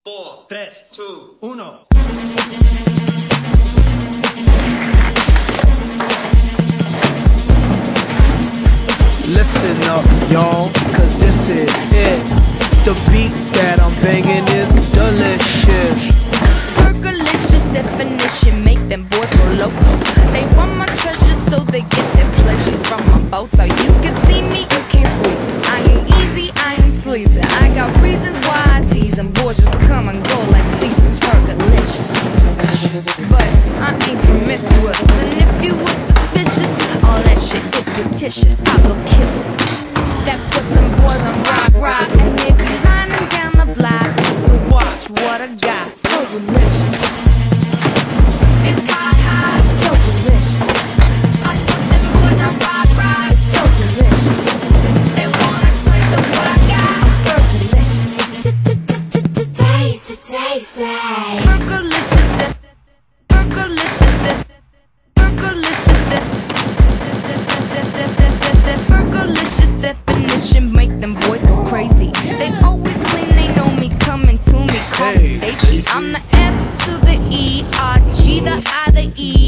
4, 3, 2, 1. Listen up, y'all, cause this is it. The beat that I'm banging is delicious. Fergalicious definition, make them boys go loco. They want my treasures so they get their pleasures from my boat. So you can see me, you can't squeeze me. I ain't easy, I ain't sleazy. I got reasons why I tease them. Boys just come and go like seasons. Fergalicious, but I ain't promiscuous. And if you were suspicious, all that shit is fictitious. I blow kisses that puts them boys on rock. And if you line them down the block just to watch what I got, so delicious. It's hot, so delicious. I put them boys on rock, so delicious. They wanna taste of what I got. Fergalicious, taste it. Fergalicious, Fergalicious, Fergalicious definition make them boys go crazy. They always claim they know me, coming to me, call me Stacy. I'm the F to the E, R, G, the I, the E.